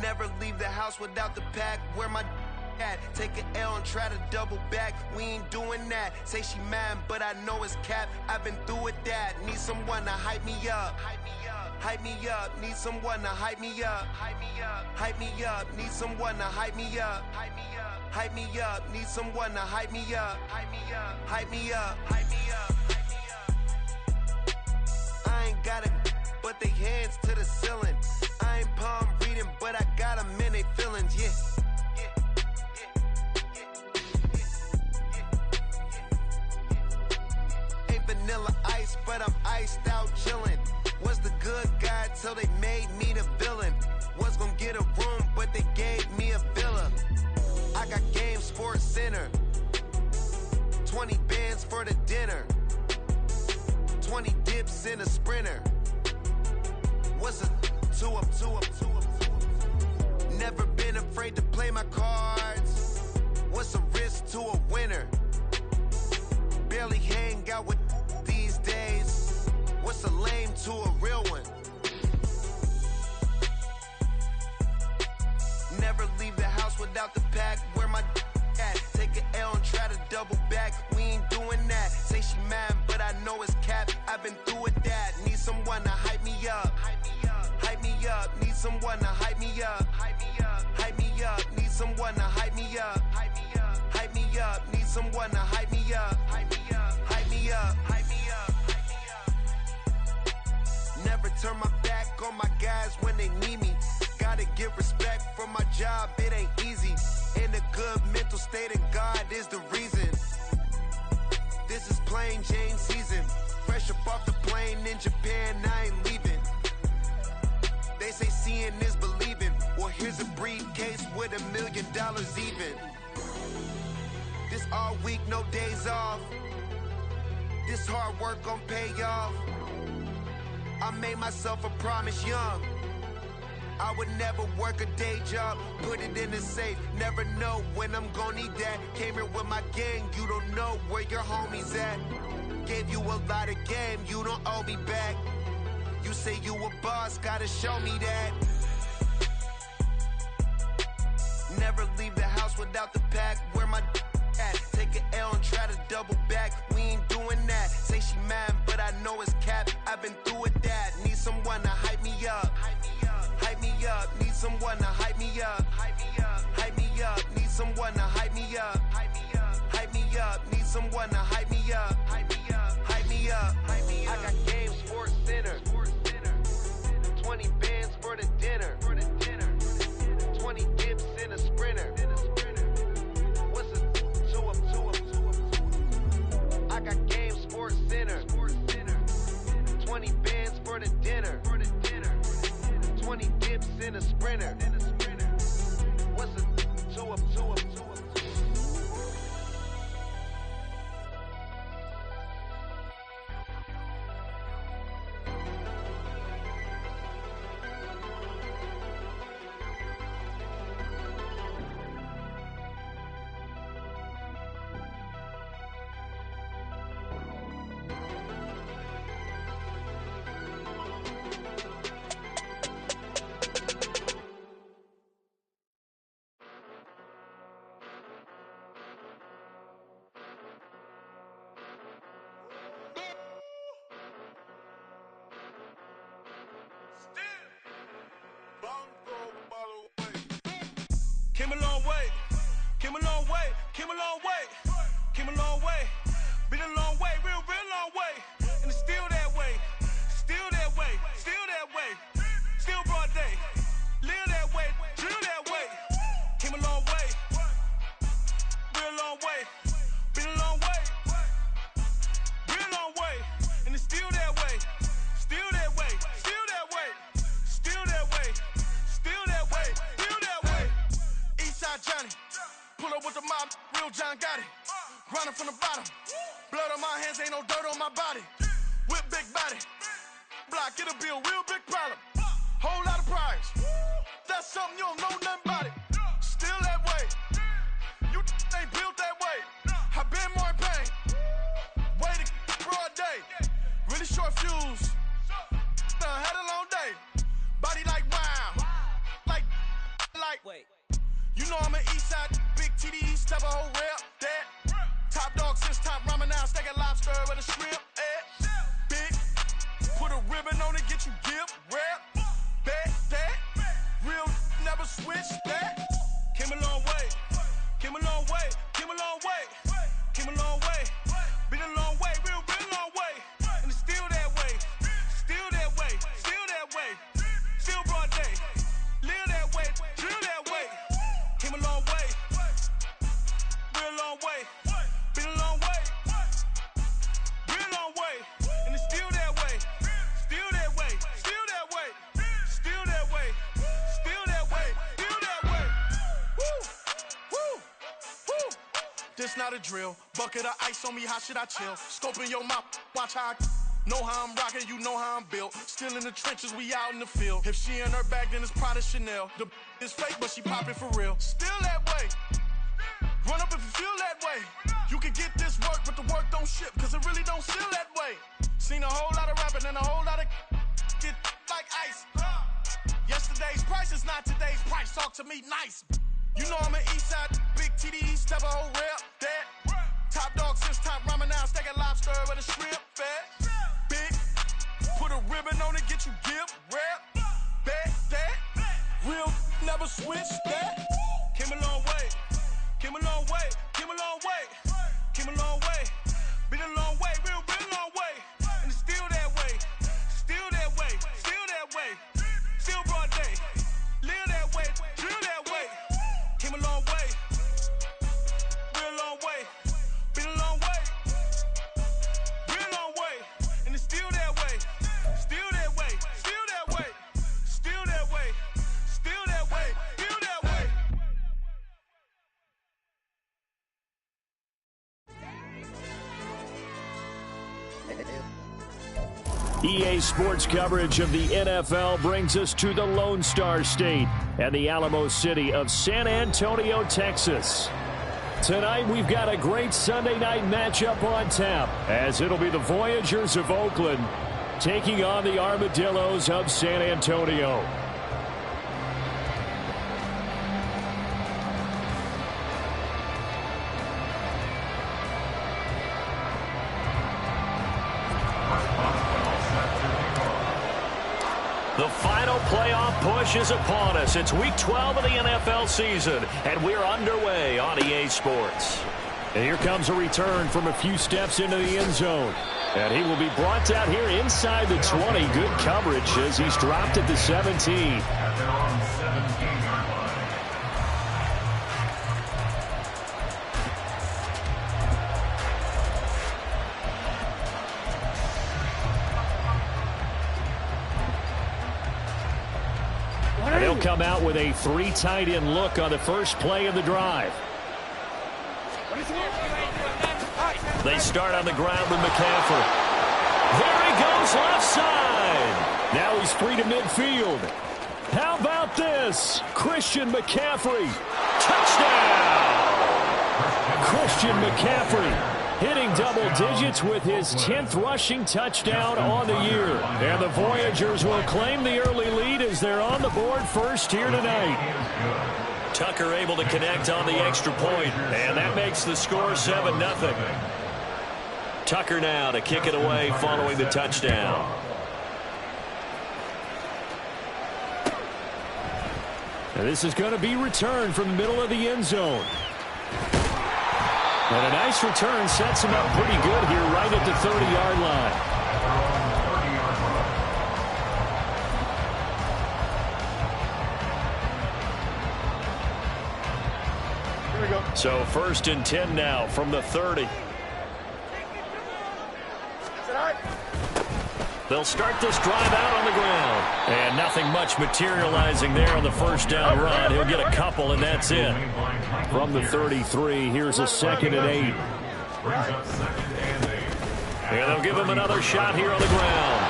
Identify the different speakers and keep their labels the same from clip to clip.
Speaker 1: Never leave the house without the pack. Where my at? Take an L and try to double back. We ain't doing that. Say she mad, but I know it's cap. I've been through with that. Need someone to hype me up. Hype me up. Need someone to hype me up. Hype me up. Need someone to hype me up. Hype me up. Need someone to hype me up. Hype me up. I ain't got it, but they hands to the ceiling. I ain't palm reading, but I got them in they feelings, yeah. Ain't vanilla ice, but I'm iced out chillin'. Was the good guy till they made me the villain. Was gonna get a room, but they gave me a villa. I got game, Sports Center. 20 bands for the dinner. 20 dips in a sprinter. What's a two up? Never been afraid to play my cards. What's a risk to a winner? Barely hang out with these days. What's a lame to a real one? Never leave the house without the pack. Where my at? Take an L and try to double back. We ain't doing that. Say she mad, but I know it's cap. I've been through with that. Need someone to hype me up. Hype me up. Need someone to hype me up. Hype me up. Need someone to hype me up. Hype me up. Need someone to hype me up. Hype me up. Never turn my back on my guys when they need me. Gotta give respect for my job, it ain't easy. In a good mental state and God is the reason. This is plain Jane season. Fresh up off the plane in Japan, I ain't leaving. They say seeing is believing. Well, here's a briefcase with $1 million even. This all week, no days off. This hard work gon' pay off. I made myself a promise young. I would never work a day job, put it in the safe. Never know when I'm gonna need that. Came here with my gang, you don't know where your homies at. Gave you a lot of game, you don't owe me back. You say you a boss, gotta show me that. Never leave the house without the pack. Where my at? Take an L and try to double back. We ain't doing that. Say she mad, but I know it's cap. I've been through with that. Need someone to hype me up. Hype me up. Need someone to hype me up. Hype me up. Need someone to hype me up. Hype me up. Need someone to hype me up. Hype me up. I got game, Sports Center. 20 bands for the dinner. 20 dips in a sprinter. What's a two up? I got game, Sports Center. 20 bands for the dinner. 20 dips in a sprinter. What's a two up?
Speaker 2: Came a long way, came a long way, came a long way, came a long way, been a long way, real long way, and it's still that way, still that way, still that way, still broad day, live that way, drill that way, came a long way, real long way, been a long way, real long way, and it's still that way, still that way, still that way, still that way, still that way, still that way. Eastside Johnny, pull up with the mob, real John got it. Grinding from the bottom, blood on my hands, ain't no dirt on my body. Whip big body, block, it'll be a real big problem. Whole lot of priors, that's something you don't know nothing about it. Still that way, you ain't built that way. I been more in pain, way to broad day. Really short fuse, had a long day. Body like wow, like not a drill. Bucket of ice on me, how should I chill? Scope in your mouth, watch how I know how I'm rocking, you know how I'm built. Still in the trenches, we out in the field. If she in her bag, then it's Prada Chanel. The is fake, but she poppin' for real. Still that way. Run up if you feel that way. You can get this work, but the work don't ship, cause it really don't feel that way. Seen a whole lot of rapping and a whole lot of get like ice. Yesterday's price is not today's price. Talk to me nice. You know I'm an east side, big TDE, step a whole rep, that. Top dog since top ramen now, stacking lobster with a shrimp, fat. Big, put a ribbon on it, get you give, rep, back, that. Real, never switch, that. Came a long way, came a long way, came a long way, came a long way. Been a long way, real long way. And it's still that way, still that way, still that way. Still broad day, live that way, drill that way. Came a long way, real long way. Been a long way, real long way. And it's still that way, still that way, still that way, still that way, still that way, still that way.
Speaker 3: EA Sports coverage of the NFL brings us to the Lone Star State and the Alamo City of San Antonio, Texas. Tonight we've got a great Sunday night matchup on tap, as it'll be the Voyagers of Oakland taking on the Armadillos of San Antonio. The final playoff push is upon us. It's week 12 of the NFL season, and we're underway on EA Sports. And here comes a return from a few steps into the end zone. And he will be brought out here inside the 20. Good coverage as he's dropped at the 17. And he'll come out with a 3 tight end look on the first play of the drive. They start on the ground with McCaffrey. There he goes left side. Now he's free to midfield. How about this? Christian McCaffrey. Touchdown! Christian McCaffrey hitting double digits with his 10th rushing touchdown on the year. And the Voyagers will claim the early lead as they're on the board first here tonight. Tucker able to connect on the extra point, and that makes the score 7-0. Tucker now to kick it away following the touchdown. And this is going to be returned from the middle of the end zone. And a nice return sets him up pretty good here right at the 30-yard line. Here we go. So 1st and 10 now from the 30. They'll start this drive out on the ground. And nothing much materializing there on the first down run. He'll get a couple, and that's it. From the 33, here's a 2nd and 8. And they'll give him another shot here on the ground.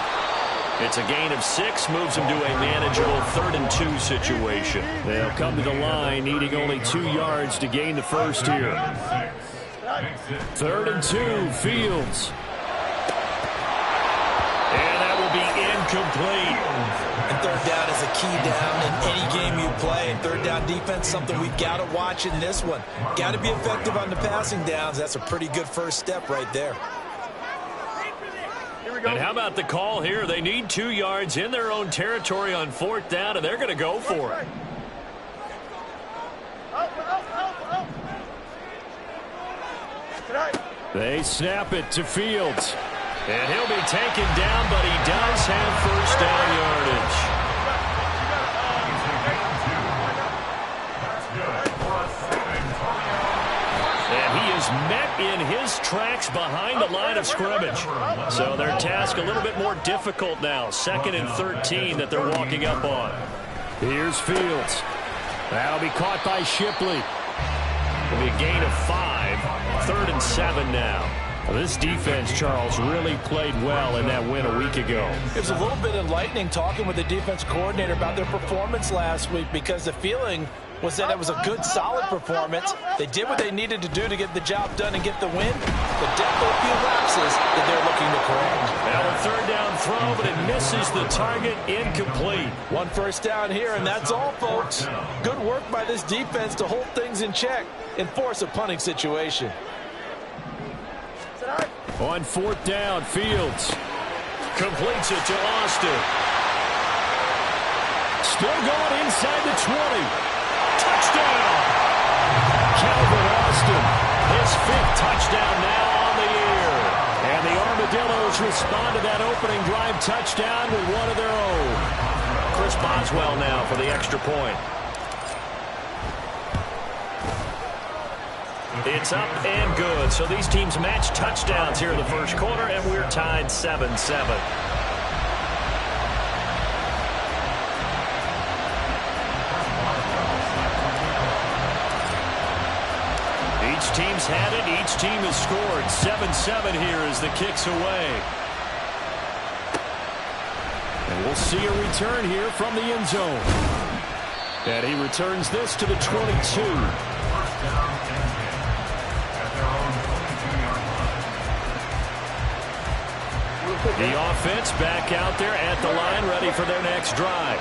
Speaker 3: It's a gain of 6, moves him to a manageable 3rd and 2 situation. They'll come to the line, needing only 2 yards to gain the first here. 3rd and 2, Fields. And that will be incomplete.
Speaker 4: And 3rd down is a key down in any game you play. And 3rd down defense, something we've got to watch in this one. Got to be effective on the passing downs. That's a pretty good first step right there.
Speaker 3: And how about the call here? They need 2 yards in their own territory on 4th down, and they're going to go for it. They snap it to Fields. And he'll be taken down, but he does have first down yardage. And he is met in his tracks behind the line of scrimmage. So their task a little bit more difficult now. 2nd and 13 that they're walking up on. Here's Fields. That'll be caught by Shipley. It'll be a gain of 5. 3rd and 7 now. This defense, Charles, really played well in that win a week ago.
Speaker 4: It was a little bit enlightening talking with the defense coordinator about their performance last week, because the feeling was that it was a good, solid performance. They did what they needed to do to get the job done and get the win, but definitely a few lapses that they're looking to correct.
Speaker 3: Now a 3rd down throw, but it misses the target, incomplete.
Speaker 4: 1 first down here, and that's all, folks. Good work by this defense to hold things in check and force a punting situation.
Speaker 3: On 4th down, Fields completes it to Austin. Still going inside the 20. Touchdown! Calvin Austin, his 5th touchdown now on the year. And the Armadillos respond to that opening drive touchdown with one of their own. Chris Boswell now for the extra point. It's up and good. So these teams match touchdowns here in the first quarter, and we're tied 7-7. Each team's had it. Each team has scored. 7-7 here as the kick's away. And we'll see a return here from the end zone. And he returns this to the 22. The offense back out there at the line, ready for their next drive.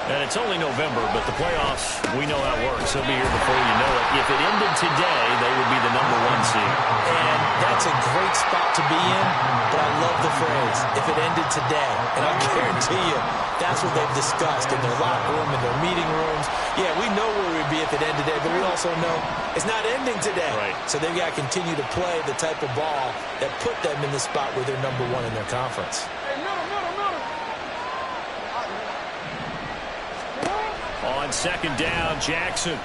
Speaker 3: And it's only November, but the playoffs, we know how it works. They'll be here before you know it. If it ended today, they would be the #1 seed.
Speaker 4: And that's a great spot to be in, but I love the phrase, if it ended today. And I guarantee you, that's what they've discussed in their locker room, in their meeting rooms. Yeah, we know where we'd be if it ended today, but we also know it's not ending today.
Speaker 3: Right.
Speaker 4: So they've got to continue to play the type of ball that put them in the spot where they're #1 in their conference.
Speaker 3: On 2nd down, Jackson.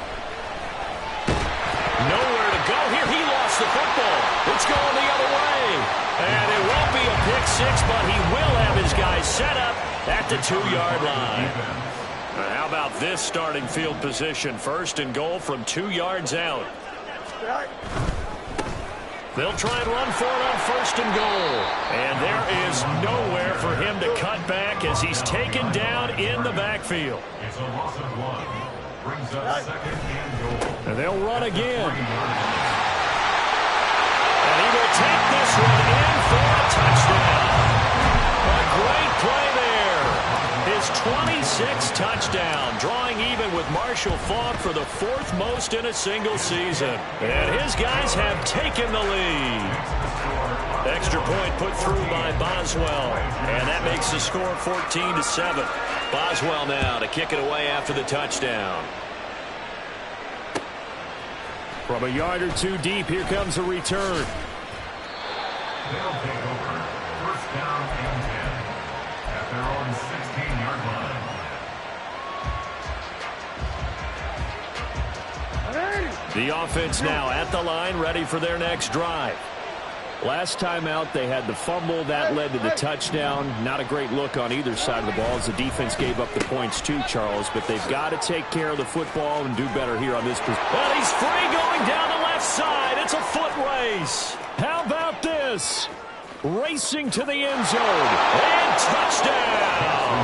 Speaker 3: Nowhere to go here. He lost the football. It's going the other way. And it won't be a pick 6, but he will have his guys set up at the 2-yard line. How about this starting field position? 1st and goal from 2 yards out. They'll try and run for it on 1st and goal. And there is nowhere for him to cut back as he's taken down in the backfield.
Speaker 5: It's a loss of 1. Brings up 2nd and goal.
Speaker 3: And they'll run again. And he will take this one in for a touchdown. A great play there. His 26th touchdown, drawing even with Marshall Faulk for the 4th most in a single season. And his guys have taken the lead. Extra point put through by Boswell. And that makes the score 14-7. Boswell now to kick it away after the touchdown. From a yard or 2 deep, here comes a return.
Speaker 5: They'll take over. 1st down and 10 at their own 16-yard line.
Speaker 3: The offense now at the line, ready for their next drive. Last time out, they had the fumble. That led to the touchdown. Not a great look on either side of the ball as the defense gave up the points too, Charles. But they've got to take care of the football and do better here on this position. Well, he's free going down the left side. It's a foot race. How about this? Racing to the end zone. And touchdown.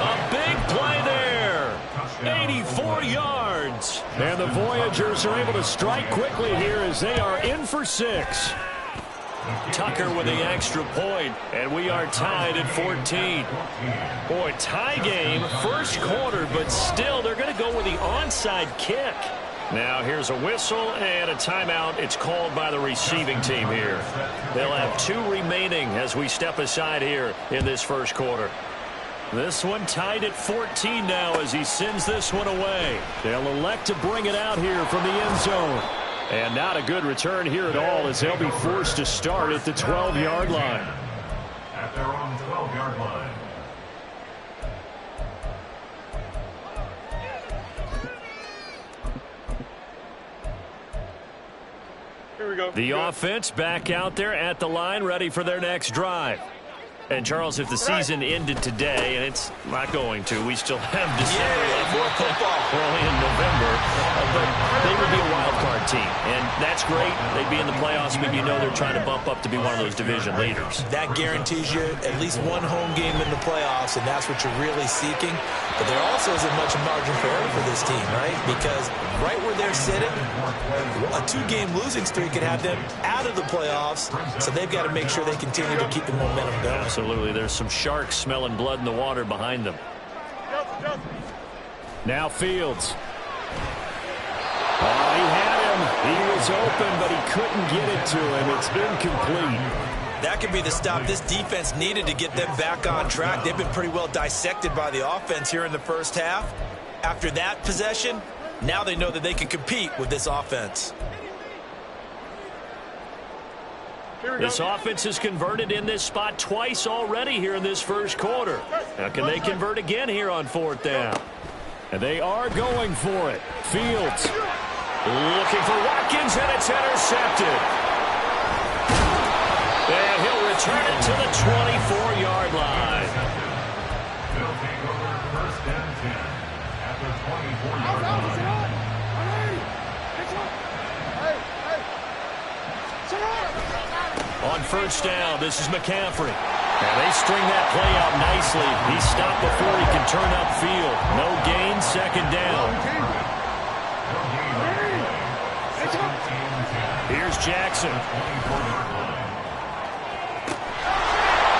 Speaker 3: A big play there. 84 yards. And the Voyagers are able to strike quickly here as they are in for 6. Tucker with the extra point, and we are tied at 14. Boy, tie game, first quarter, but still they're going to go with the onside kick. Now here's a whistle and a timeout. It's called by the receiving team here. They'll have 2 remaining as we step aside here in this first quarter. This one tied at 14 now as he sends this one away. They'll elect to bring it out here from the end zone. And not a good return here at all as they'll be forced to start at the 12-yard line.
Speaker 5: At their own 12-yard line.
Speaker 2: Here we go.
Speaker 3: The offense back out there at the line, ready for their next drive. And, Charles, if the season ended today, and it's not going to, we still have December left.
Speaker 4: More football.
Speaker 3: Early in November, but they would be a wild card team, and that's great. They'd be in the playoffs, but you know they're trying to bump up to be one of those division leaders.
Speaker 4: That guarantees you at least one home game in the playoffs, and that's what you're really seeking. But there also isn't much margin for error for this team, right? Because right where they're sitting, a 2-game losing streak could have them out of the playoffs, so they've got to make sure they continue to keep the momentum going.
Speaker 3: Absolutely. There's some sharks smelling blood in the water behind them. Now Fields. Oh, he had him. He was open, but he couldn't get it to him. It's incomplete.
Speaker 4: That could be the stop this defense needed to get them back on track. They've been pretty well dissected by the offense here in the first half. After that possession, now they know that they can compete with this offense.
Speaker 3: This offense has converted in this spot twice already here in this first quarter. Now, can they convert again here on 4th down? And they are going for it. Fields looking for Watkins, and it's intercepted. And he'll return it to the 24-yard line.
Speaker 5: They'll take over 1st and 10 at the 24-yard line.
Speaker 3: On 1st down, this is McCaffrey. And they string that play out nicely. He's stopped before he can turn upfield. No gain, 2nd down. Here's Jackson.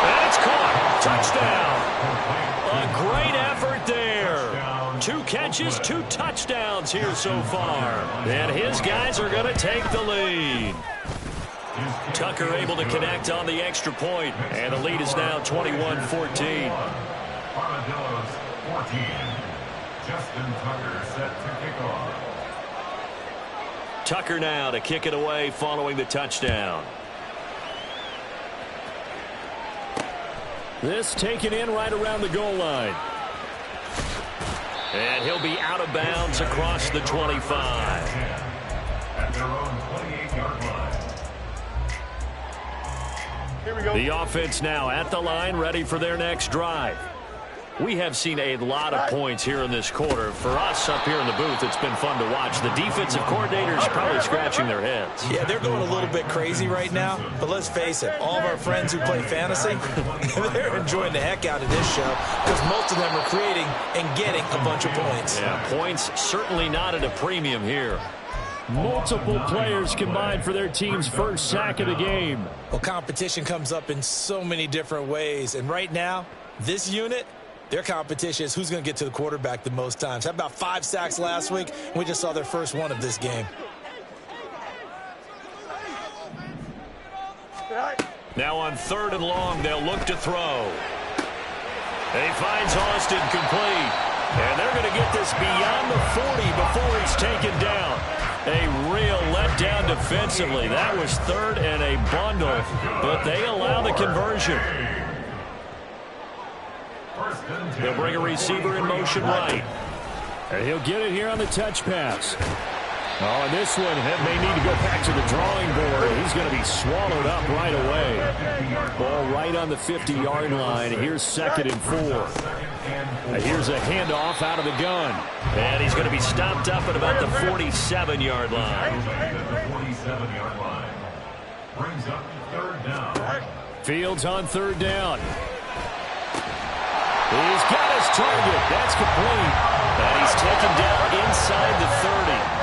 Speaker 3: And it's caught. Touchdown. A great effort there. 2 catches, 2 touchdowns here so far. And his guys are going to take the lead. Tucker able to connect on the extra point, and the lead is now 21-14.
Speaker 5: Armadillos 14. Justin Tucker set to kick off.
Speaker 3: Tucker now to kick it away following the touchdown. This taken in right around the goal line. And he'll be out of bounds across the 25.
Speaker 5: At their own 28-yard line.
Speaker 3: The offense now at the line, ready for their next drive. We have seen a lot of points here in this quarter. For us up here in the booth, it's been fun to watch. The defensive coordinators probably scratching their heads.
Speaker 4: Yeah, they're going a little bit crazy right now. But let's face it, all of our friends who play fantasy, they're enjoying the heck out of this show because most of them are creating and getting a bunch of points.
Speaker 3: Yeah, points certainly not at a premium here. Multiple players combined for their team's first sack of the game.
Speaker 4: Well, competition comes up in so many different ways. And right now, this unit, their competition is who's going to get to the quarterback the most times. How about 5 sacks last week? We just saw their first one of this game.
Speaker 3: Now on 3rd and long, they'll look to throw. And he finds Austin complete. And they're going to get this beyond the 40 before he's taken down. A real letdown defensively. That was 3rd and a bundle, but they allow the conversion. They'll bring a receiver in motion right. And he'll get it here on the touch pass. Oh, and this one may need to go back to the drawing board. He's going to be swallowed up right away. Ball right on the 50-yard line. Here's 2nd and 4. Here's a handoff out of the gun. And he's going to be stopped up at about the 47-yard line.
Speaker 5: Brings up 3rd down.
Speaker 3: Fields on 3rd down. He's got his target. That's complete. And he's taken down inside the 30.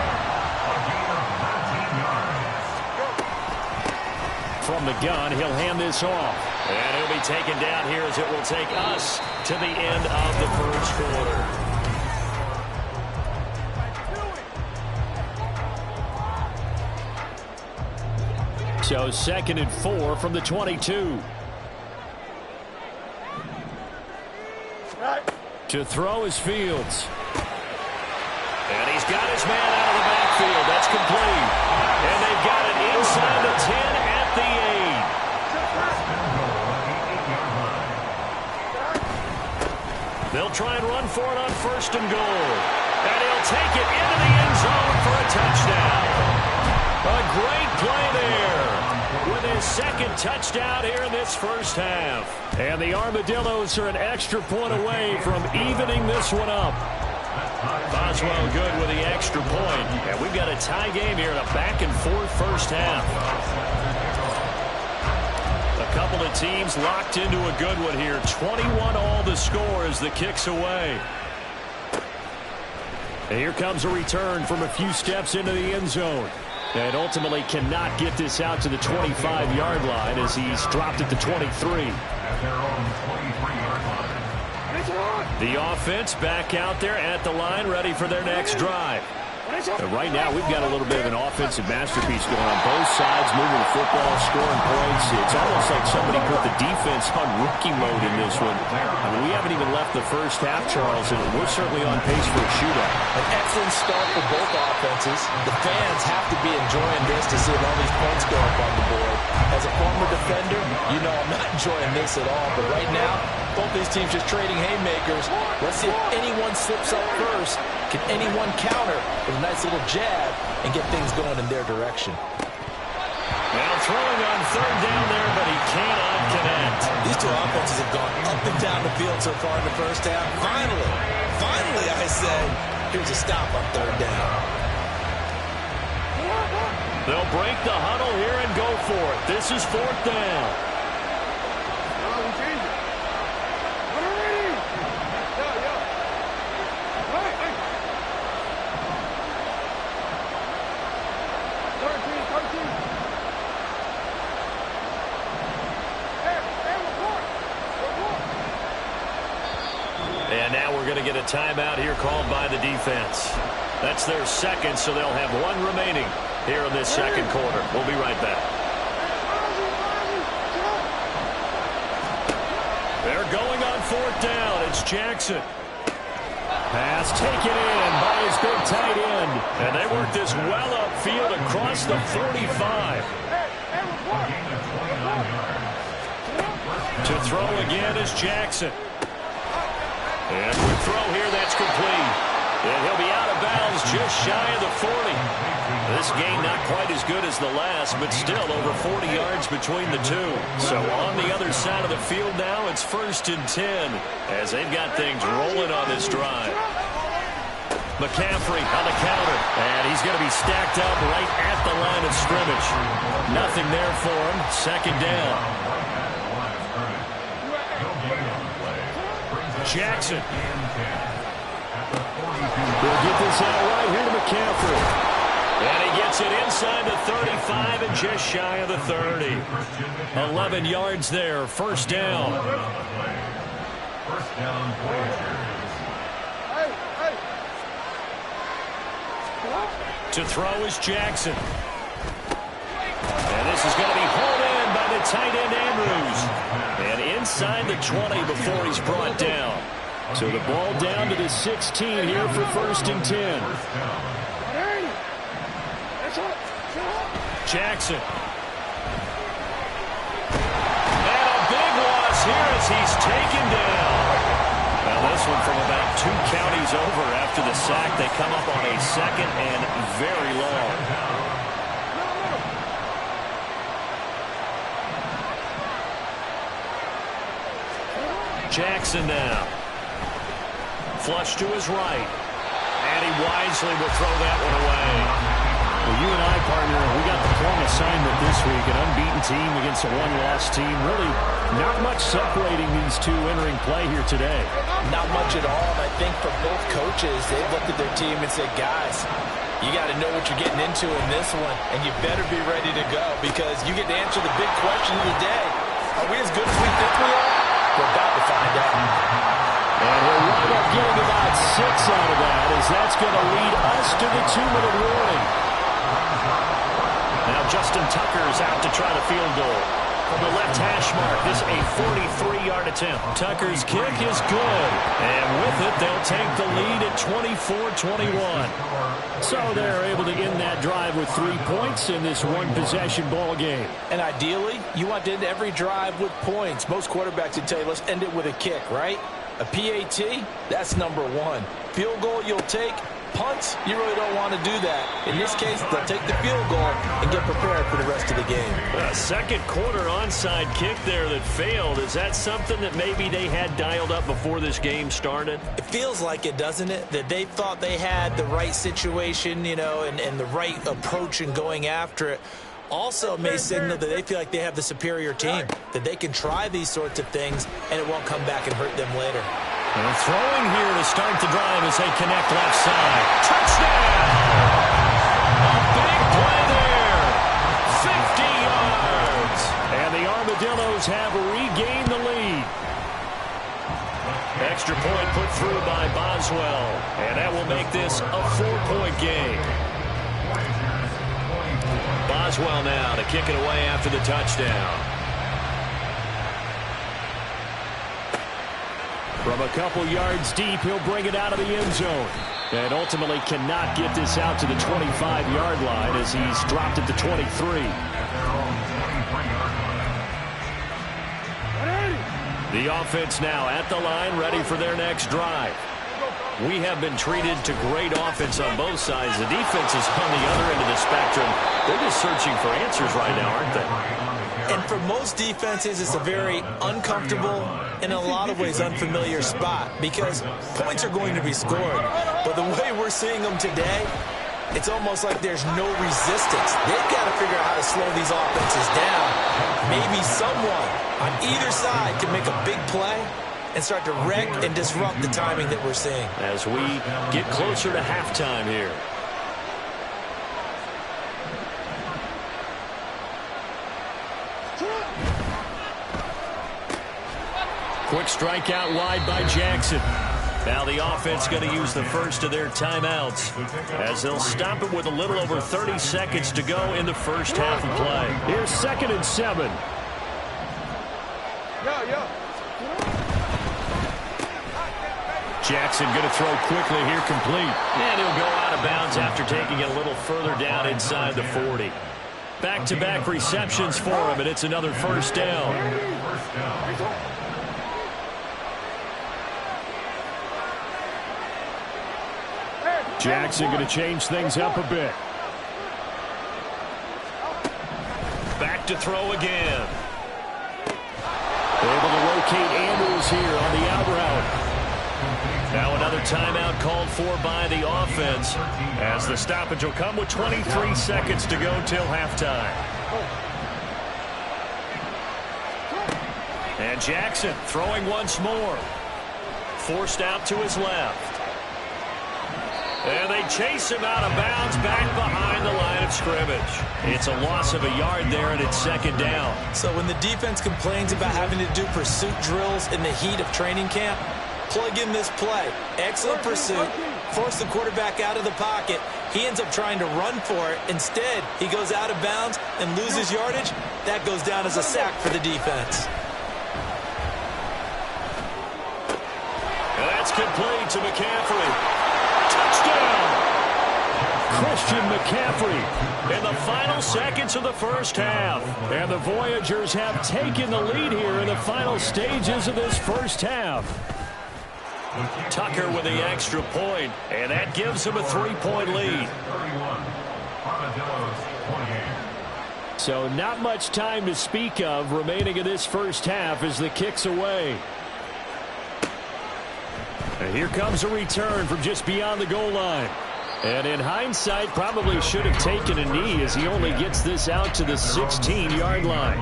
Speaker 3: From the gun, he'll hand this off. And he'll be taken down here as it will take us to the end of the first quarter. So 2nd and 4 from the 22. To throw is Fields. And he's got his man out of the backfield. That's complete. And they've got it inside the 10 at the 8. They'll try and run for it on 1st and goal. And he'll take it into the end zone for a touchdown. A great play there. With his his second touchdown here in this first half. And the Armadillos are an extra point away from evening this one up. Boswell good with the extra point. And we've got a tie game here in a back-and-forth first half. A couple of teams locked into a good one here. 21 all the score as the kick's away. And here comes a return from a few steps into the end zone. And ultimately cannot get this out to the 25-yard line as he's dropped at the 23.
Speaker 5: At their own 23-yard line.
Speaker 3: The offense back out there at the line, ready for their next drive. Right now, we've got a little bit of an offensive masterpiece going on both sides, moving the football, scoring points. It's almost like somebody put the defense on rookie mode in this one. I mean, we haven't even left the first half, Charles, and we're certainly on pace for a shootout.
Speaker 4: An excellent start for both offenses. The fans have to be enjoying this to see all these points go up on the board. As a former defender, you know I'm not enjoying this at all. But right now, both these teams just trading haymakers. Let's see if anyone slips up first. Can anyone counter with a nice little jab and get things going in their direction?
Speaker 3: Now throwing on third down there, but he cannot connect.
Speaker 4: These two offenses have gone up and down the field so far in the first half. Finally, I say, here's a stop on third down.
Speaker 3: They'll break the huddle here and go for it. This is fourth down. And now we're going to get a timeout here called by the defense. That's their second, so they'll have one remaining here in this second quarter. We'll be right back. They're going on fourth down. It's Jackson. Pass taken in by his big tight end. And they work this well upfield across the 45. To throw again is Jackson. And with throw here, that's complete. And he'll be out of bounds just shy of the 40. This game not quite as good as the last, but still over 40 yards between the two. So on the other side of the field now, it's 1st and 10 as they've got things rolling on this drive. McCaffrey on the counter, and he's going to be stacked up right at the line of scrimmage. Nothing there for him. Second down. Jackson. We'll get this out right here to McCaffrey. And he gets it inside the 35 and just shy of the 30. 11 yards there. First down.
Speaker 5: First down play.
Speaker 3: To throw is Jackson. And this is going to be hauled in by the tight end Andrews. And inside the 20 before he's brought down. So the ball down to the 16 here for 1st and 10. Jackson. And a big loss here as he's taken down. Now this one from about 2 counties over after the sack. They come up on a second and very long. Jackson now. Flush to his right. And he wisely will throw that one away. Well, you and I, partner, we got the long assignment this week. An unbeaten team against a one-loss team. Really not much separating these two entering play here today.
Speaker 4: Not much at all. I think for both coaches, they've looked at their team and said, guys, you got to know what you're getting into in this one, and you better be ready to go because you get to answer the big question of the day. Are we as good as we think we are? We're about to find out.
Speaker 3: And we'll wind up getting about 6 out of that as that's going to lead us to the 2-minute warning. Now Justin Tucker's out to try the field goal. From the left hash mark, this a 43-yard attempt. Tucker's kick is good. And with it, they'll take the lead at 24-21. So they're able to end that drive with 3 points in this one-possession ball game.
Speaker 4: And ideally, you want to end every drive with points. Most quarterbacks would tell you, let's end it with a kick, right? A PAT, that's number 1. Field goal you'll take, Punts, you really don't want to do that. In this case, they'll take the field goal and get prepared for the rest of the game.
Speaker 3: A second quarter onside kick there that failed. Is that something that maybe they had dialed up before this game started?
Speaker 4: It feels like it, doesn't it? That they thought they had the right situation, you know, and the right approach in going after it. Also may signal that they feel like they have the superior team, that they can try these sorts of things and it won't come back and hurt them later.
Speaker 3: And throwing here to start the drive as they connect left side. Touchdown! A big play there. 50 yards. And the Armadillos have regained the lead. Extra point put through by Boswell. And that will make this a 4-point game. Boswell now to kick it away after the touchdown. From a couple yards deep, he'll bring it out of the end zone. And ultimately cannot get this out to the 25-yard line as he's dropped it to 23. The offense now at the line, ready for their next drive. We have been treated to great offense on both sides. The defense is on the other end of the spectrum. They're just searching for answers right now, aren't they?
Speaker 4: And for most defenses, it's a very uncomfortable, in a lot of ways, unfamiliar spot because points are going to be scored. But the way we're seeing them today, it's almost like there's no resistance. They've got to figure out how to slow these offenses down. Maybe someone on either side can make a big play and start to wreck and disrupt the timing that we're seeing.
Speaker 3: As we get closer to halftime here. Quick strike out wide by Jackson. Now the offense going to use the first of their timeouts as they'll stop it with a little over 30 seconds to go in the first half of play. Here's 2nd and 7. Jackson going to throw quickly here, complete. And he'll go out of bounds after taking it a little further down inside the 40. Back-to-back receptions for him, and it's another first down. Jackson going to change things up a bit. Back to throw again. Able to locate Andrews here on the out route. Now another timeout called for by the offense as the stoppage will come with 23 seconds to go till halftime. And Jackson throwing once more. Forced out to his left. And they chase him out of bounds back behind the line of scrimmage. It's a loss of a yard there, and it's 2nd down.
Speaker 4: So when the defense complains about having to do pursuit drills in the heat of training camp, plug in this play. Excellent pursuit. Force the quarterback out of the pocket. He ends up trying to run for it. Instead, he goes out of bounds and loses yardage. That goes down as a sack for the defense.
Speaker 3: And that's complete to McCaffrey. Touchdown! Christian McCaffrey in the final seconds of the first half. And the Voyagers have taken the lead here in the final stages of this first half. Tucker with the extra point, and that gives him a 3-point lead. So not much time to speak of remaining in this first half as the kick's away. And here comes a return from just beyond the goal line. And in hindsight, probably should have taken a knee as he only gets this out to the 16-yard line.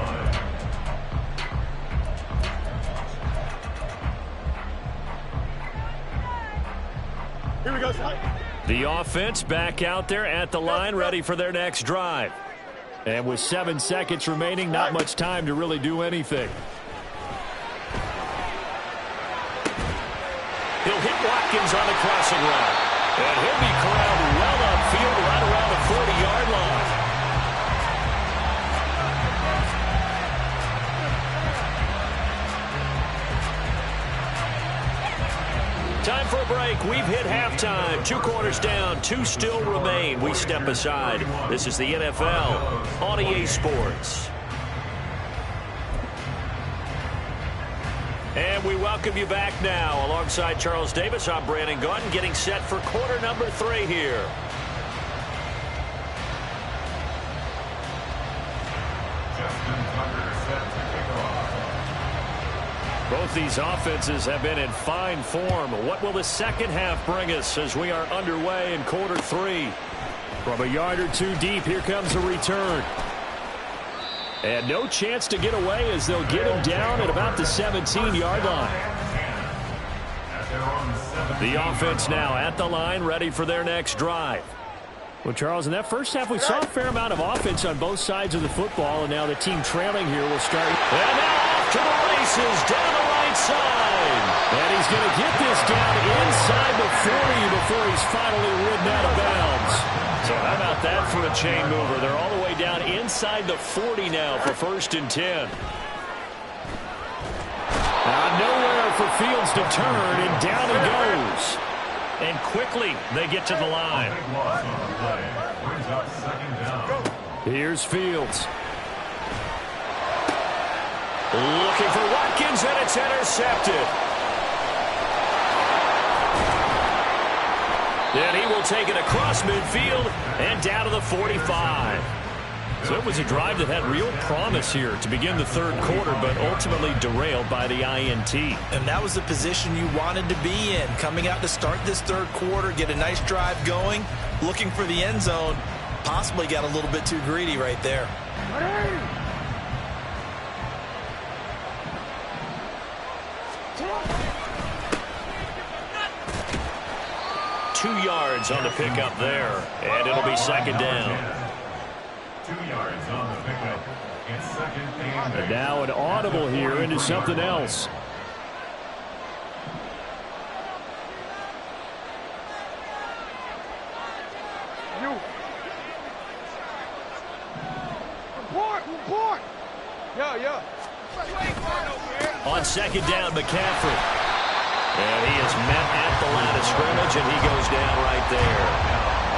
Speaker 2: Here we go.
Speaker 3: The offense back out there at the line, ready for their next drive. And with 7 seconds remaining, not much time to really do anything. He'll hit Watkins on the crossing route. And he'll be corralled well upfield right around the 40-yard line. Time for a break. We've hit halftime. 2 quarters down. 2 still remain. We step aside. This is the NFL on EA Sports. And we welcome you back now. Alongside Charles Davis, I'm Brandon Gaudin, getting set for quarter number 3 here. Both these offenses have been in fine form. What will the second half bring us as we are underway in quarter 3? From a yard or two deep, here comes a return. And no chance to get away as they'll get him down at about the 17-yard line. The offense now at the line, ready for their next drive. Well, Charles, in that first half, we saw a fair amount of offense on both sides of the football, and now the team trailing here will start. And now off to the races down the right side. And he's going to get this down inside the 40 before he's finally ridden out of bounds. So how about that for a chain mover? They're all the way down inside the 40 now for 1st and 10. Nowhere for Fields to turn, and down he goes. And quickly they get to the line. Here's Fields. Looking for Watkins, and it's intercepted. And he will take it across midfield and down to the 45. So it was a drive that had real promise here to begin the third quarter, but ultimately derailed by the INT.
Speaker 4: And that was the position you wanted to be in. Coming out to start this third quarter, get a nice drive going, looking for the end zone. Possibly got a little bit too greedy right there.
Speaker 3: 2 yards on the pickup there, and it'll be second down.
Speaker 5: 2 yards on the pickup. It's second and
Speaker 3: And now an audible here into something else.
Speaker 2: Report! Yeah.
Speaker 3: On second down, McCaffrey. And he is met at the line of scrimmage, and he goes down right there.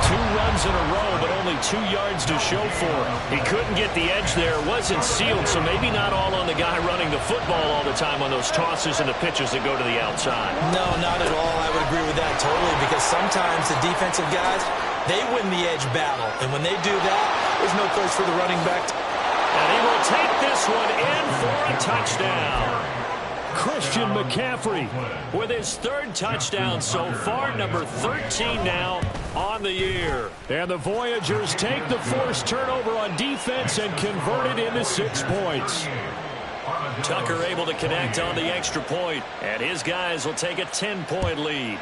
Speaker 3: 2 runs in a row, but only 2 yards to show for it. He couldn't get the edge there. Wasn't sealed, so maybe not all on the guy running the football all the time on those tosses and the pitches that go to the outside.
Speaker 4: No, not at all. I would agree with that totally, because sometimes the defensive guys, they win the edge battle. And when they do that, there's no place for the running back.
Speaker 3: And he will take this one in for a touchdown. Christian McCaffrey with his 3rd touchdown so far, number 13 now on the year. And the Voyagers take the forced turnover on defense and convert it into 6 points. Tucker able to connect on the extra point, and his guys will take a 10-point lead.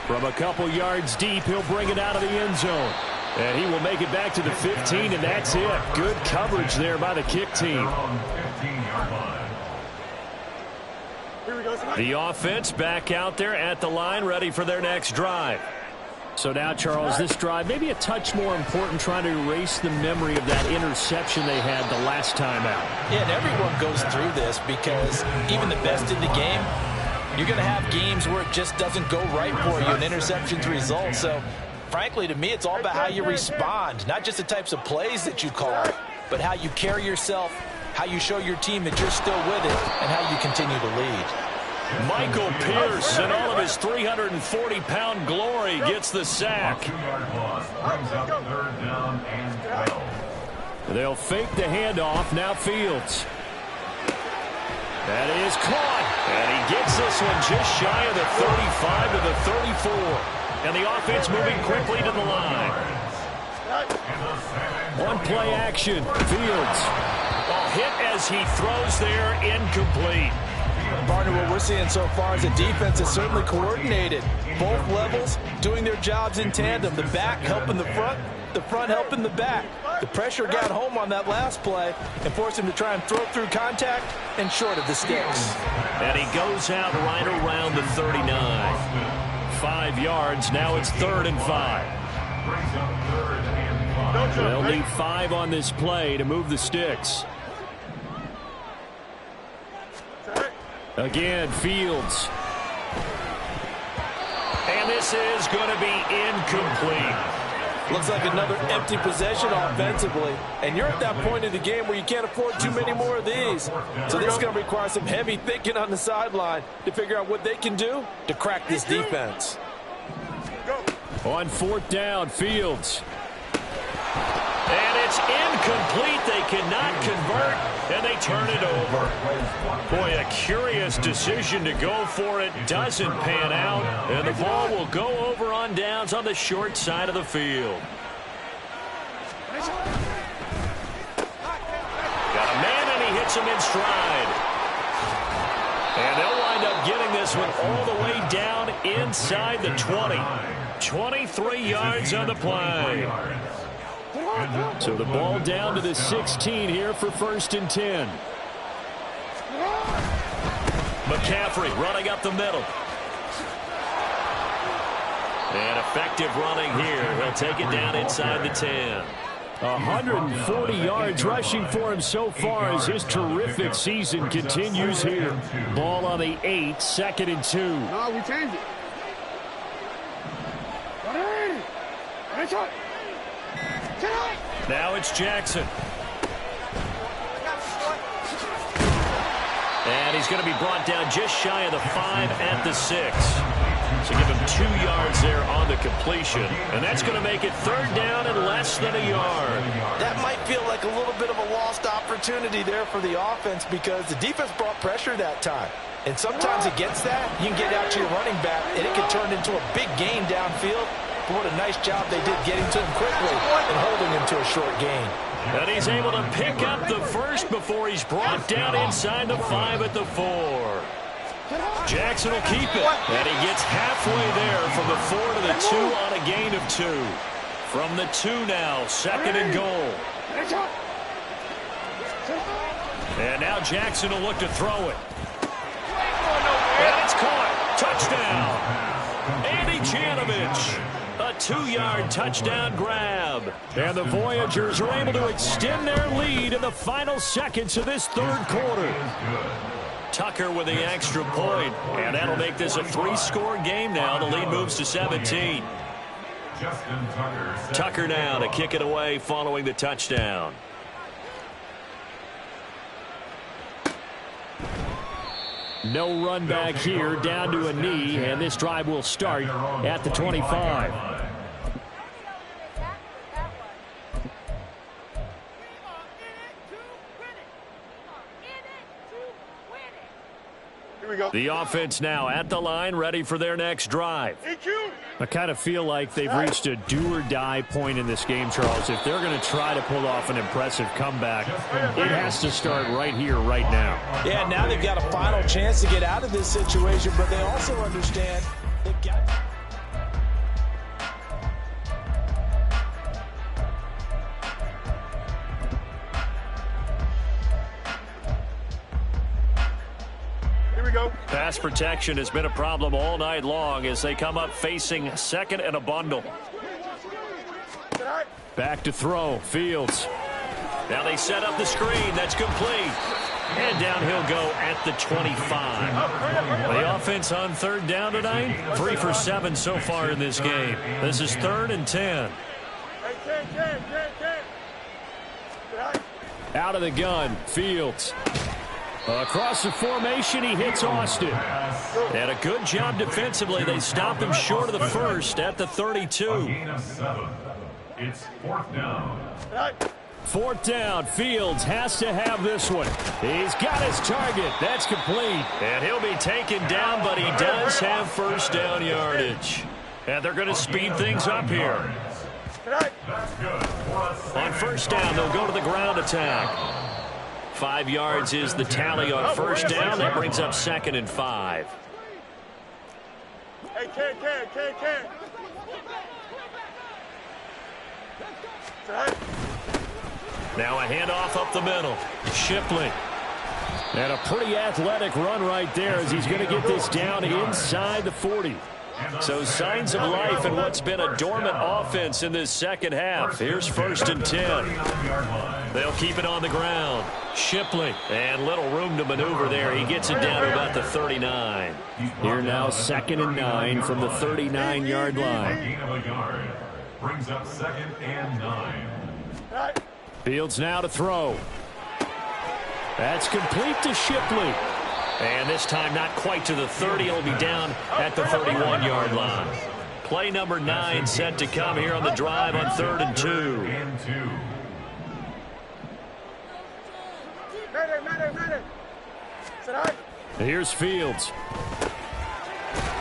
Speaker 3: From a couple yards deep, he'll bring it out of the end zone. And he will make it back to the 15, and that's it. Good coverage there by the kick team. The offense back out there at the line, ready for their next drive. So now, Charles, this drive maybe a touch more important, trying to erase the memory of that interception they had the last time out.
Speaker 4: Yeah, and everyone goes through this, because even the best in the game, you're going to have games where it just doesn't go right for you, and interceptions result. So frankly, to me, it's all about how you respond, not just the types of plays that you call, but how you carry yourself, how you show your team that you're still with it, and how you continue to lead.
Speaker 3: Michael Pierce, in all of his 340-pound glory, gets the sack. They'll fake the handoff. Now Fields. That is caught. And he gets this one just shy of the 35 to the 34. And the offense moving quickly to the line. One play action. Fields. Well, hit as he throws there, incomplete.
Speaker 4: Partner, what we're seeing so far is a defense is certainly coordinated. Both levels doing their jobs in tandem. The back helping the front helping the back. The pressure got home on that last play and forced him to try and throw through contact and short of the sticks.
Speaker 3: And he goes out right around the 39. 5 yards. Now it's 3rd and 5. They'll need 5 on this play to move the sticks. Again, Fields. And this is going to be incomplete.
Speaker 4: Looks like another empty possession offensively. And you're at that point in the game where you can't afford too many more of these. So this is going to require some heavy thinking on the sideline to figure out what they can do to crack this defense.
Speaker 3: On fourth down, Fields. And it's incomplete. They cannot convert, and they turn it over. Boy, a curious decision to go for it. Doesn't pan out, and the ball will go over on downs on the short side of the field. Got a man, and he hits him in stride. And they'll wind up getting this one all the way down inside the 20. 23 yards on the play. So the ball down to the 16 here for 1st and 10. McCaffrey running up the middle. And effective running here. He'll take it down inside the 10. 140 yards rushing for him so far as his terrific season continues here. Ball on the 8, 2nd and 2.
Speaker 6: No, we changed it.
Speaker 3: Now it's Jackson. And he's going to be brought down just shy of the 5 at the 6. So give him 2 yards there on the completion. And that's going to make it 3rd down and less than a yard.
Speaker 4: That might feel like a little bit of a lost opportunity there for the offense because the defense brought pressure that time. And sometimes against that, you can get out to your running back, and it can turn into a big gain downfield. But what a nice job they did getting to him quickly and holding him to a short gain.
Speaker 3: And he's able to pick up the first before he's brought down inside the 5 at the 4. Jackson will keep it. And he gets halfway there from the 4 to the 2 on a gain of 2. From the 2 now, 2nd and goal. And now Jackson will look to throw it. And it's caught. Touchdown. Andy Janovich. A 2-yard touchdown grab. And the Voyagers are able to extend their lead in the final seconds of this 3rd quarter. Tucker with the extra point. And that'll make this a 3-score game now. The lead moves to 17. Tucker now to kick it away following the touchdown. No run back here, down to a knee, and this drive will start at the 25.
Speaker 6: Here we go.
Speaker 3: The offense now at the line, ready for their next drive. I kind of feel like they've reached a do-or-die point in this game, Charles. If they're going to try to pull off an impressive comeback, it has to start right here, right now.
Speaker 4: Yeah, now they've got a final chance to get out of this situation, but they also understand they've got...
Speaker 3: Pass protection has been a problem all night long as they come up facing 2nd and a bundle. Back to throw. Fields. Now they set up the screen. That's complete. And down he'll go at the 25. The offense on 3rd down tonight, 3 for 7 so far in this game. This is 3rd and 10. Out of the gun. Fields. Across the formation, he hits Austin. And a good job defensively. They stopped him short of the 1st at the 32.
Speaker 5: It's 4th down.
Speaker 3: 4th down. Fields has to have this one. He's got his target. That's complete. And he'll be taken down, but he does have 1st down yardage. And they're going to speed things up here. On 1st down, they'll go to the ground attack. 5 yards is the tally on 1st down. That brings up 2nd and 5.
Speaker 6: Hey, Ken.
Speaker 3: Now a handoff up the middle. Shipley. And a pretty athletic run right there as he's going to get this down inside the 40. So signs of life in what's been a dormant offense in this 2nd half. Here's 1st and 10. They'll keep it on the ground. Shipley, and little room to maneuver there. He gets it down to about the 39. Here now 2nd and 9 from the 39-yard line.
Speaker 5: Brings up 2nd and 9.
Speaker 3: Fields now to throw. That's complete to Shipley. And this time not quite to the 30. He'll be down at the 31-yard line. Play number 9 set to come here on the drive on 3rd and 2. Here's Fields.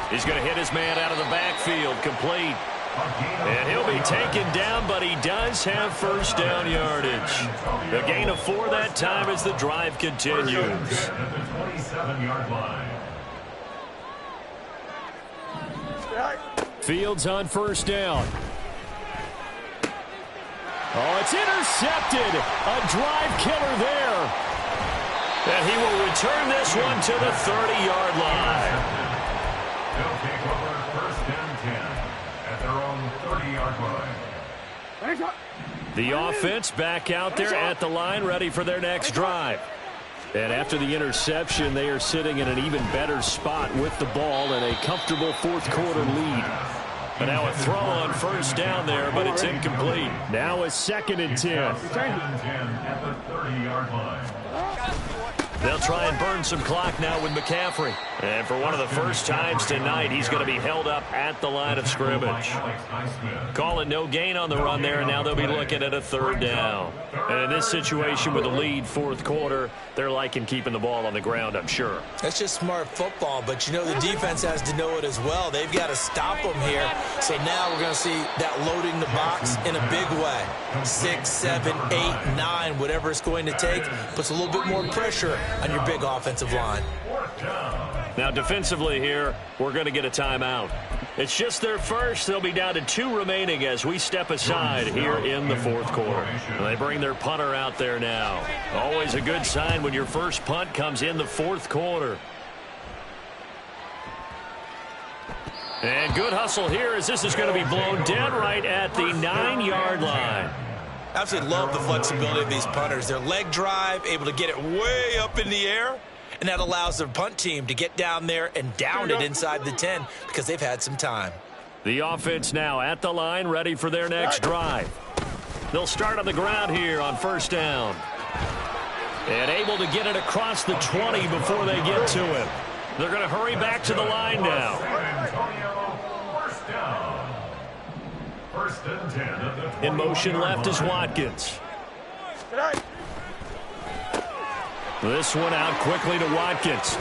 Speaker 3: He's going to hit his man out of the backfield, complete. And he'll be taken down, but he does have first down yardage. A gain of 4 that time as the drive continues.
Speaker 5: At the 27-yard line.
Speaker 3: Fields on first down. Oh, it's intercepted. A drive killer there. And he will return this one to the 30-yard line.
Speaker 5: They'll take over 1st and 10 at their own 30-yard line.
Speaker 3: The offense back out there at the line, ready for their next drive. And after the interception, they are sitting in an even better spot with the ball and a comfortable fourth-quarter lead. But now a throw on first down there, but it's incomplete. Now a 2nd and 10.
Speaker 5: 2nd and 10 at the 30-yard line.
Speaker 3: They'll try and burn some clock now with McCaffrey. And for one of the first times tonight, he's going to be held up at the line of scrimmage. Calling no gain on the run there, and now they'll be looking at a 3rd down. And in this situation with a lead fourth quarter, they're liking keeping the ball on the ground, I'm sure.
Speaker 4: That's just smart football, but you know the defense has to know it as well. They've got to stop them here. So now we're going to see that loading the box in a big way. 6, 7, 8, 9, whatever it's going to take, puts a little bit more pressure on your big offensive line.
Speaker 3: Now defensively here, we're going to get a timeout. It's just their first. They'll be down to 2 remaining as we step aside here in the fourth quarter. They bring their punter out there now. Always a good sign when your first punt comes in the fourth quarter. And good hustle here as this is going to be blown dead right at the 9-yard line.
Speaker 4: Absolutely love the flexibility of these punters. Their leg drive, able to get it way up in the air, and that allows their punt team to get down there and down it inside the 10 because they've had some time.
Speaker 3: The offense now at the line, ready for their next drive. They'll start on the ground here on first down. And able to get it across the 20 before they get to him. They're going to hurry back to the line now.
Speaker 5: First down. 1st and 10 at the
Speaker 3: In motion left is Watkins. This one out quickly to Watkins.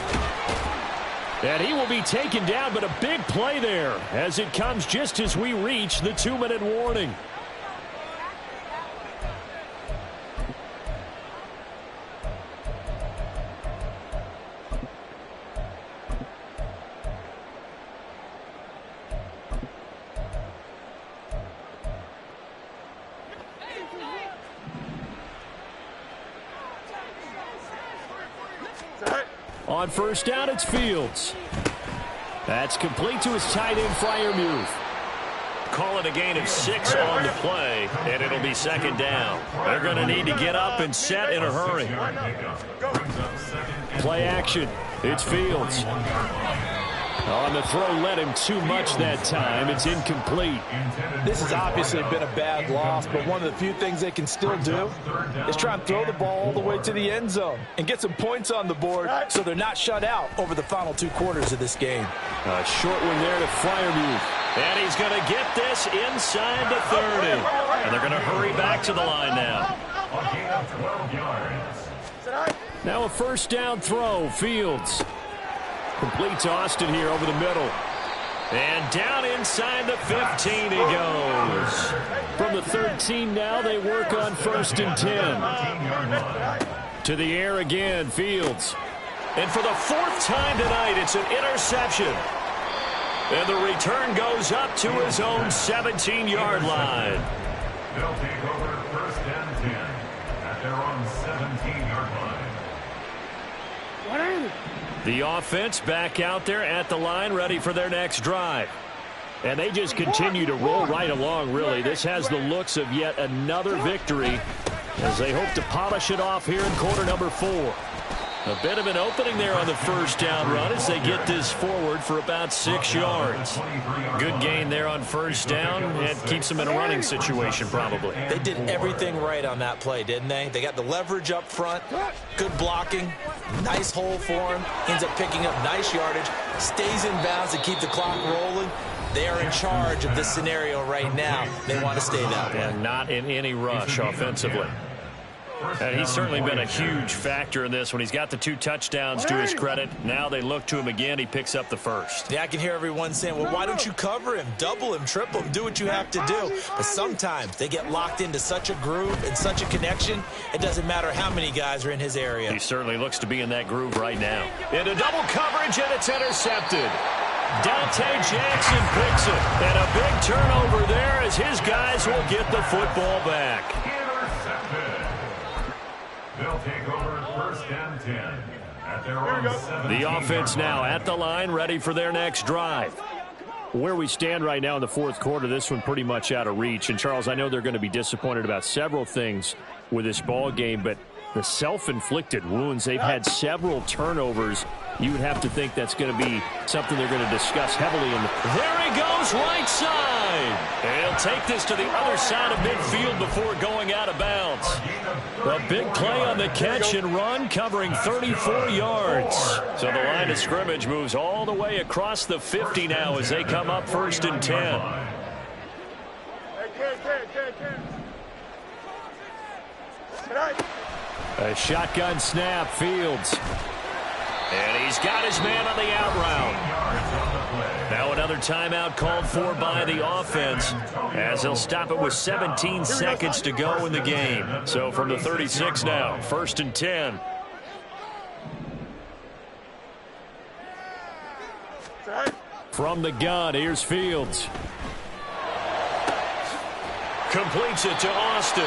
Speaker 3: And he will be taken down, but a big play there as it comes just as we reach the 2-minute warning. On first down, it's Fields. That's complete to his tight end, Freiermuth. Call it a gain of 6 on the play, and it'll be 2nd down. They're going to need to get up and set in a hurry. Play action. It's Fields. On the throw, led him too much that time. It's incomplete.
Speaker 7: This has obviously been a bad loss, but one of the few things they can still do is try and throw the ball all the way to the end zone and get some points on the board so they're not shut out over the final 2 quarters of this game.
Speaker 3: A short one there to Freiermuth. And he's going to get this inside the 30. And they're going to hurry back to the line now. Now a first down throw, Fields. Complete to Austin here over the middle. And down inside the 15 he goes. From the 13 now, they work on 1st and 10. To the air again, Fields. And for the 4th time tonight, it's an interception. And the return goes up to his own 17-yard line.
Speaker 5: They'll take over 1st and 10 at their own 17-yard line.
Speaker 3: The offense back out there at the line, ready for their next drive. And they just continue to roll right along, really. This has the looks of yet another victory as they hope to polish it off here in quarter number 4. A bit of an opening there on the first down run as they get this forward for about 6 yards. Good gain there on first down. It keeps them in a running situation probably.
Speaker 4: They did everything right on that play, didn't they? They got the leverage up front, good blocking, nice hole for him, ends up picking up nice yardage, stays in bounds to keep the clock rolling. They are in charge of this scenario right now. They want to stay that way.
Speaker 3: And not in any rush offensively. And he's certainly been a huge factor in this when he's got the 2 touchdowns to his credit. Now they look to him again. He picks up the first.
Speaker 4: Yeah, I can hear everyone saying, well, why don't you cover him, double him, triple him, do what you have to do. But sometimes they get locked into such a groove and such a connection, it doesn't matter how many guys are in his area.
Speaker 3: He certainly looks to be in that groove right now. Into double coverage, and it's intercepted. Dante Jackson picks it. And a big turnover there as his guys will get the football back.
Speaker 5: They'll take over first and 10 at their own 7.
Speaker 3: The offense now at the line, ready for their next drive. Where we stand right now in the fourth quarter, this one pretty much out of reach. And, Charles, I know they're going to be disappointed about several things with this ball game, but the self-inflicted wounds, they've had several turnovers. You would have to think that's going to be something they're going to discuss heavily. There he goes, right side. And he'll take this to the other side of midfield before going out of bounds. A big play on the catch and run, covering 34 yards. So the line of scrimmage moves all the way across the 50 now as they come up first and 10. A shotgun snap, Fields. And he's got his man on the out route. Now another timeout called for by the offense as they'll stop it with 17 seconds to go in the game. So from the 36 now, first and 10. From the gun, here's Fields. Completes it to Austin.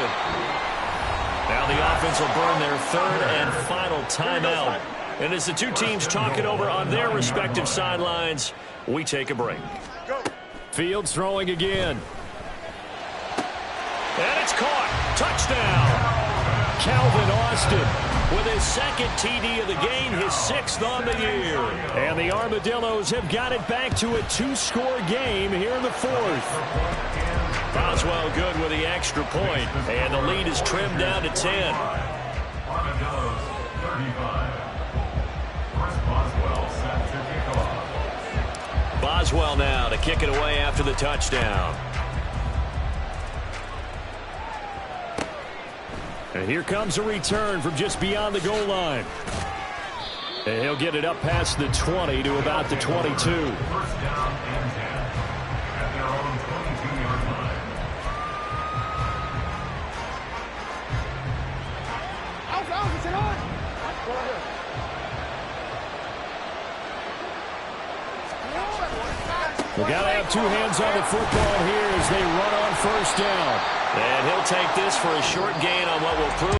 Speaker 3: Now the offense will burn their third and final timeout. And as the two teams talk it over on their respective sidelines, we take a break. Fields throwing again. And it's caught. Touchdown. Calvin Austin with his second TD of the game, his 6th on the year. And the Armadillos have got it back to a 2-score game here in the 4th. Boswell good with the extra point, and the lead is trimmed down to 10.
Speaker 5: Armadillos 35. Boswell set to kick off.
Speaker 3: Boswell now to kick it away after the touchdown. And here comes a return from just beyond the goal line. And he'll get it up past the 20 to about the 22.
Speaker 5: First down and 10 at their own 22-yard line.
Speaker 3: We got to have 2 hands on the football here as they run on first down. And he'll take this for a short gain on what will prove